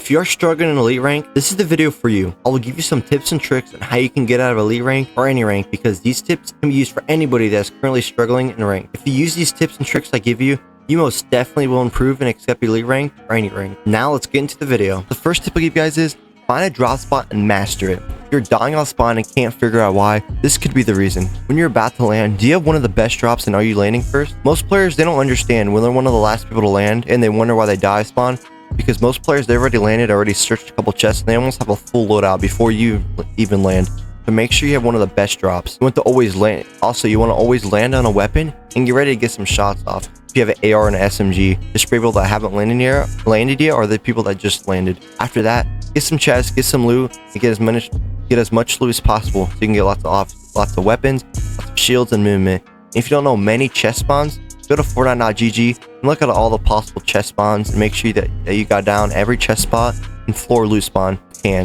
If you are struggling in elite rank, this is the video for you. I will give you some tips and tricks on how you can get out of elite rank or any rank, because these tips can be used for anybody that's currently struggling in rank. If you use these tips and tricks I give you, you most definitely will improve and accept elite rank or any rank. Now let's get into the video. The first tip I'll give you guys is find a drop spot and master it. If you're dying off spawn and can't figure out why, this could be the reason. When you're about to land, do you have one of the best drops and are you landing first? Most players, they don't understand when they're one of the last people to land and they wonder why they die spawn, because most players, they already landed, already searched a couple chests, and they almost have a full loadout before you even land. So make sure you have one of the best drops. You want to always land. Also, you want to always land on a weapon and get ready to get some shots off. If you have an AR and an SMG, just for people that haven't landed yet, or the people that just landed. After that, get some chests, get some loot, and get as much loot as possible so you can get lots of weapons, lots of shields, and movement. And if you don't know many chest spawns, go to Fortnite.gg and look at all the possible chest spawns and make sure that you got down every chest spot and floor loot spawn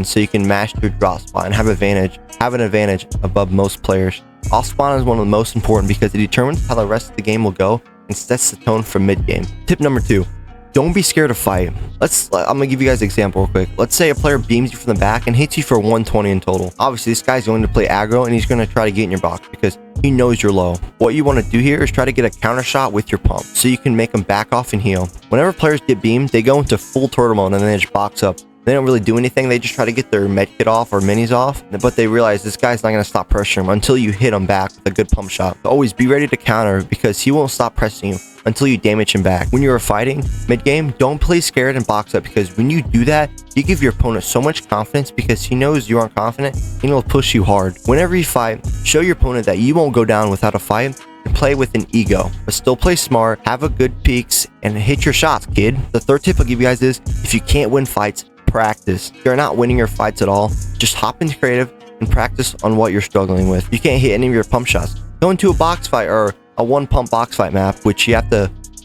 so you can mash your drop spot and have an advantage above most players. Off spawn is one of the most important because it determines how the rest of the game will go and sets the tone for mid game. Tip number 2. Don't be scared to fight. I'm gonna give you guys an example real quick. Let's say a player beams you from the back and hits you for 120 in total. Obviously, this guy's going to play aggro and he's going to try to get in your box because he knows you're low. What you want to do here is try to get a counter shot with your pump so you can make them back off and heal. Whenever players get beamed, they go into full turtle mode and then they just box up. They don't really do anything. They just try to get their medkit off or minis off, but they realize this guy's not going to stop pressuring them until you hit him back with a good pump shot. So always be ready to counter because he won't stop pressing you until you damage him back. When you are fighting mid game, don't play scared and box up, because when you do that, you give your opponent so much confidence because he knows you aren't confident and he'll push you hard. Whenever you fight, show your opponent that you won't go down without a fight and play with an ego, but still play smart, have a good peaks, and hit your shots, kid. The third tip I'll give you guys is if you can't win fights, practice. If you're not winning your fights at all, just hop into creative and practice on what you're struggling with. You can't hit any of your pump shots. Go into a box fight or a one pump box fight map, which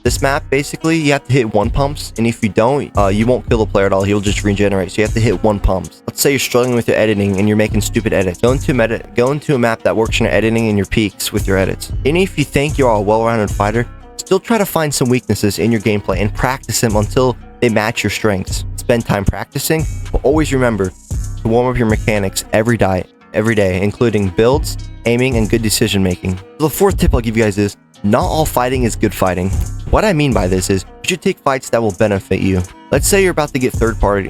this map basically you have to hit one pumps, and if you don't, you won't kill the player at all. He'll just regenerate. So you have to hit one pumps. Let's say you're struggling with your editing and you're making stupid edits. Go into a map that works in your editing and your peaks with your edits. And if you think you're a well-rounded fighter, still try to find some weaknesses in your gameplay and practice them until they match your strengths. Spend time practicing, but always remember to warm up your mechanics every day, including builds, aiming, and good decision making. The fourth tip I'll give you guys is not all fighting is good fighting. What I mean by this is you should take fights that will benefit you. Let's say you're about to get third party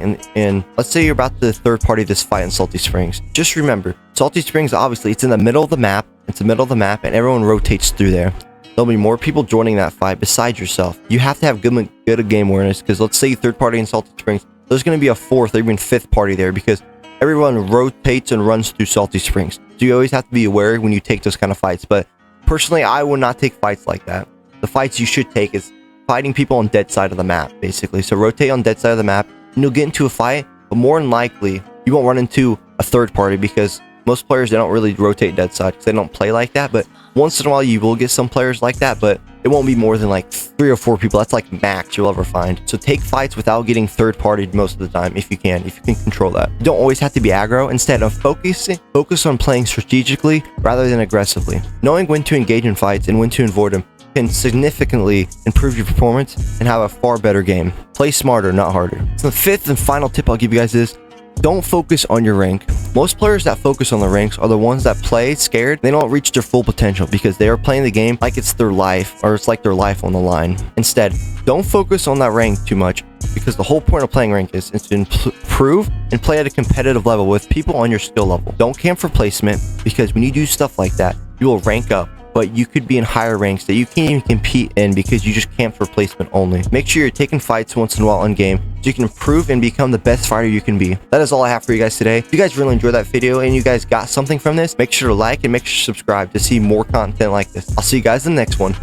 let's say you're about to third party this fight in Salty Springs. Just remember, Salty Springs, obviously it's in the middle of the map. And everyone rotates through there. There'll be more people joining that fight besides yourself. You have to have good game awareness, because let's say you third party in Salty Springs, there's going to be a fourth or even fifth party there because everyone rotates and runs through Salty Springs. So you always have to be aware when you take those kind of fights. But personally, I would not take fights like that. The fights you should take is fighting people on dead side of the map, basically. So rotate on dead side of the map and you'll get into a fight, but more than likely you won't run into a third party because most players, they don't really rotate dead side because they don't play like that. But once in a while you will get some players like that, but it won't be more than like 3 or 4 people. That's like max you'll ever find. So take fights without getting third partied most of the time if you can control that. You don't always have to be aggro. Instead of focus on playing strategically rather than aggressively. Knowing when to engage in fights and when to avoid them can significantly improve your performance and have a far better game. Play smarter, not harder. So the fifth and final tip I'll give you guys is don't focus on your rank. Most players that focus on the ranks are the ones that play scared. They don't reach their full potential because they are playing the game like it's their life, or it's like their life on the line. Instead, don't focus on that rank too much, because the whole point of playing rank is to improve and play at a competitive level with people on your skill level. Don't camp for placement, because when you do stuff like that, you will rank up, but you could be in higher ranks that you can't even compete in because you just camp for placement only. Make sure you're taking fights once in a while on game so you can improve and become the best fighter you can be. That is all I have for you guys today. If you guys really enjoyed that video and you guys got something from this, make sure to like and make sure to subscribe to see more content like this. I'll see you guys in the next one.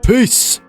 Peace!